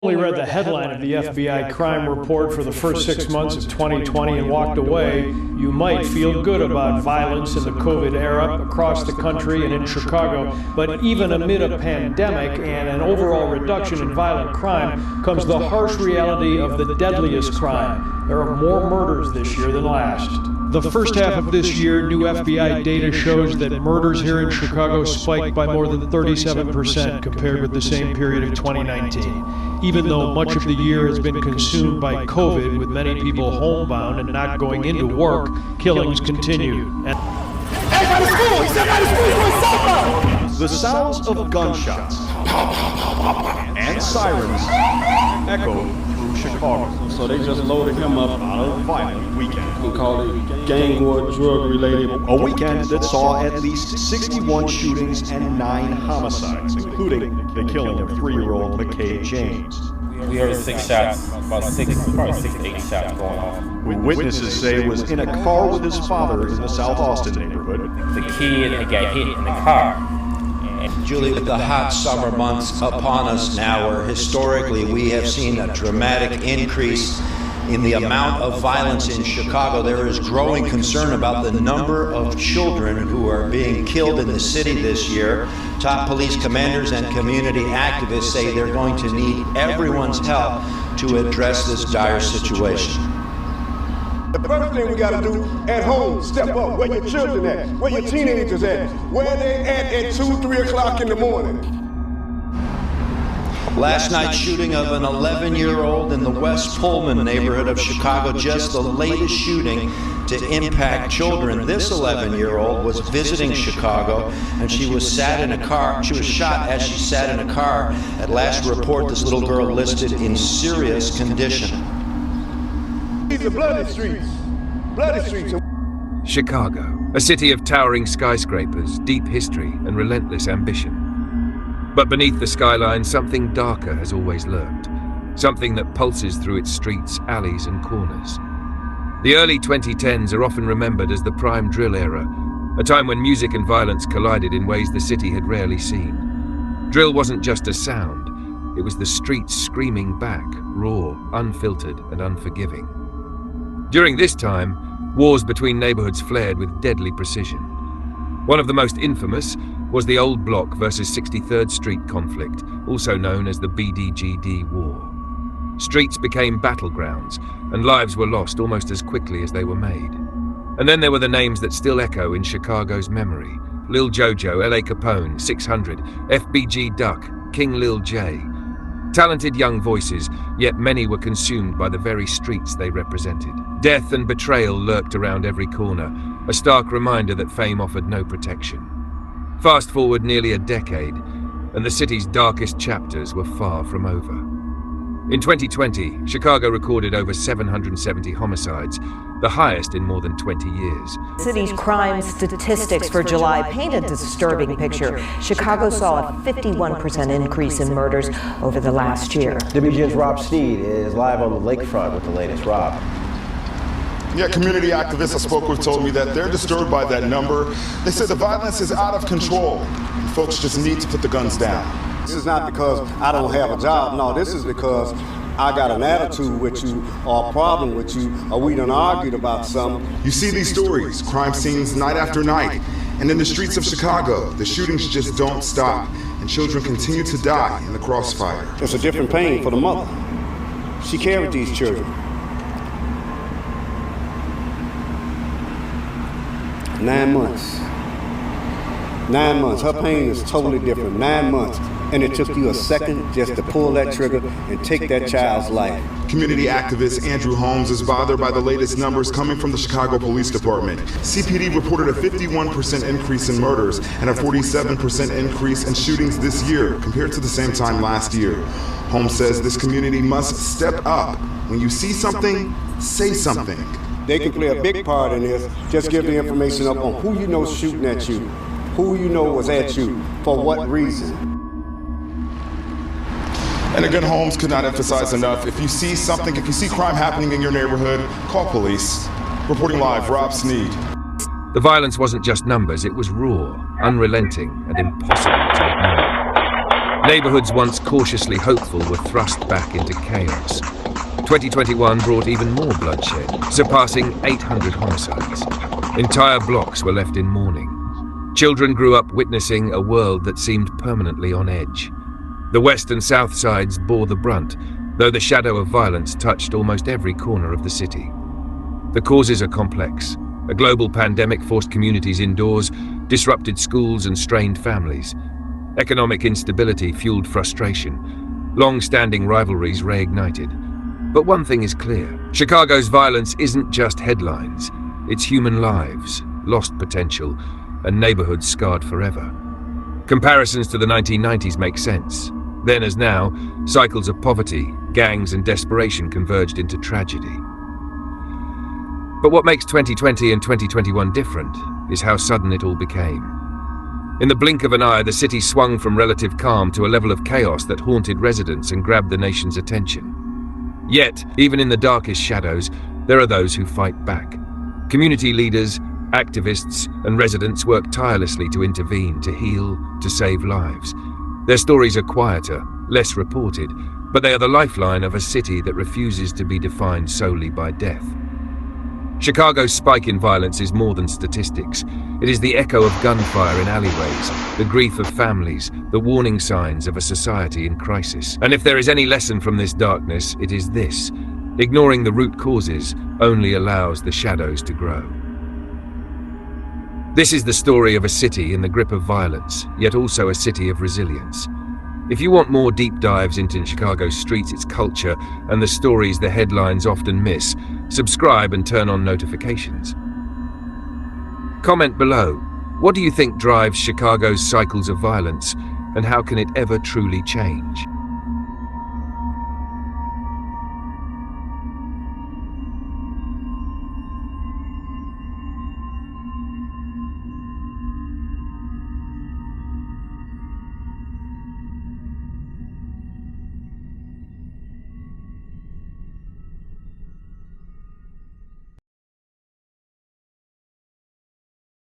only read the headline of the FBI crime report for the first 6 months of 2020 and walked away, you might feel good about violence in the COVID era across the country and in Chicago. But even amid a pandemic and an overall reduction in violent crime comes the harsh reality of the deadliest crime. There are more murders this year than last. The first half of this year, new FBI data shows that murders here in Chicago spiked by more than 37% compared with the same period of 2019. Even though much of the year has been consumed by COVID, with many people homebound and not going into work, killings continue. The sounds of gunshots and sirens echo through Chicago. So they just loaded him up out of a violent weekend. We call it gang war, drug related. A weekend that saw at least 61 shootings and 9 homicides, including the killing of 3-year-old McKay James. We heard 6 shots, probably 6 to 8 shots going off. Witnesses say was in a car with his father in the South Austin neighborhood. The kid had got hit in the car. Julie, with the hot summer months upon us now, where historically we have seen a dramatic increase in the amount of violence in Chicago, there is growing concern about the number of children who are being killed in the city this year. Top police commanders and community activists say they're going to need everyone's help to address this dire situation. The first thing we gotta do at home, step up, where your children at, where your teenagers at, where they at 2, 3 o'clock in the morning. Last night's shooting of an 11-year-old in the West Pullman neighborhood of Chicago, just the latest shooting to impact children. This 11-year-old was visiting Chicago, and she was shot as she sat in a car. At last report, this little girl listed in serious condition. These are bloody streets. Bloody streets. Chicago, a city of towering skyscrapers, deep history, and relentless ambition. But beneath the skyline, something darker has always lurked. Something that pulses through its streets, alleys, and corners. The early 2010s are often remembered as the prime drill era, a time when music and violence collided in ways the city had rarely seen. Drill wasn't just a sound, it was the streets screaming back, raw, unfiltered, and unforgiving. During this time, wars between neighborhoods flared with deadly precision. One of the most infamous was the Old Block versus 63rd Street conflict, also known as the BDGD War. Streets became battlegrounds, and lives were lost almost as quickly as they were made. And then there were the names that still echo in Chicago's memory: Lil Jojo, L.A. Capone, 600, FBG Duck, King Lil J. Talented young voices, yet many were consumed by the very streets they represented. Death and betrayal lurked around every corner, a stark reminder that fame offered no protection. Fast forward nearly a decade, and the city's darkest chapters were far from over. In 2020, Chicago recorded over 770 homicides, the highest in more than 20 years. The city's crime statistics for July paint a disturbing picture. Chicago saw a 51% increase in murders over the last year. WGN's Rob Sneed is live on the lakefront with the latest. Rob. Yeah, community activists I spoke with told me that they're disturbed by that number. They said the violence is out of control, and folks just need to put the guns down. This is not because I don't have a job. No, this is because I got an attitude with you or a problem with you, or we done argued about something. You see these stories, crime scenes night after night, and in the streets of Chicago, the shootings just don't stop, and children continue to die in the crossfire. It's a different pain for the mother. She carried these children. 9 months. 9 months. Her pain is totally different. 9 months. And it took you a second just to pull that trigger and take that child's life. Community activist Andrew Holmes is bothered by the latest numbers coming from the Chicago Police Department. CPD reported a 51% increase in murders and a 47% increase in shootings this year compared to the same time last year. Holmes says this community must step up. When you see something, say something. They can play a big part in this. Just give the information up on who you know shooting at you, who you know was at you, for what reason. And again, Holmes could not emphasize enough, if you see something, if you see crime happening in your neighborhood, call police. Reporting live, Rob Sneed. The violence wasn't just numbers, it was raw, unrelenting, and impossible to ignore. Neighborhoods once cautiously hopeful were thrust back into chaos. 2021 brought even more bloodshed, surpassing 800 homicides. Entire blocks were left in mourning. Children grew up witnessing a world that seemed permanently on edge. The west and south sides bore the brunt, though the shadow of violence touched almost every corner of the city. The causes are complex. A global pandemic forced communities indoors, disrupted schools and strained families. Economic instability fueled frustration. Long-standing rivalries reignited. But one thing is clear. Chicago's violence isn't just headlines. It's human lives, lost potential, and neighborhoods scarred forever. Comparisons to the 1990s make sense. Then as now, cycles of poverty, gangs and desperation converged into tragedy. But what makes 2020 and 2021 different is how sudden it all became. In the blink of an eye, the city swung from relative calm to a level of chaos that haunted residents and grabbed the nation's attention. Yet, even in the darkest shadows, there are those who fight back. Community leaders, activists, and residents work tirelessly to intervene, to heal, to save lives. Their stories are quieter, less reported, but they are the lifeline of a city that refuses to be defined solely by death. Chicago's spike in violence is more than statistics. It is the echo of gunfire in alleyways, the grief of families, the warning signs of a society in crisis. And if there is any lesson from this darkness, it is this: ignoring the root causes only allows the shadows to grow. This is the story of a city in the grip of violence, yet also a city of resilience. If you want more deep dives into Chicago's streets, its culture, and the stories the headlines often miss, subscribe and turn on notifications. Comment below, what do you think drives Chicago's cycles of violence, and how can it ever truly change?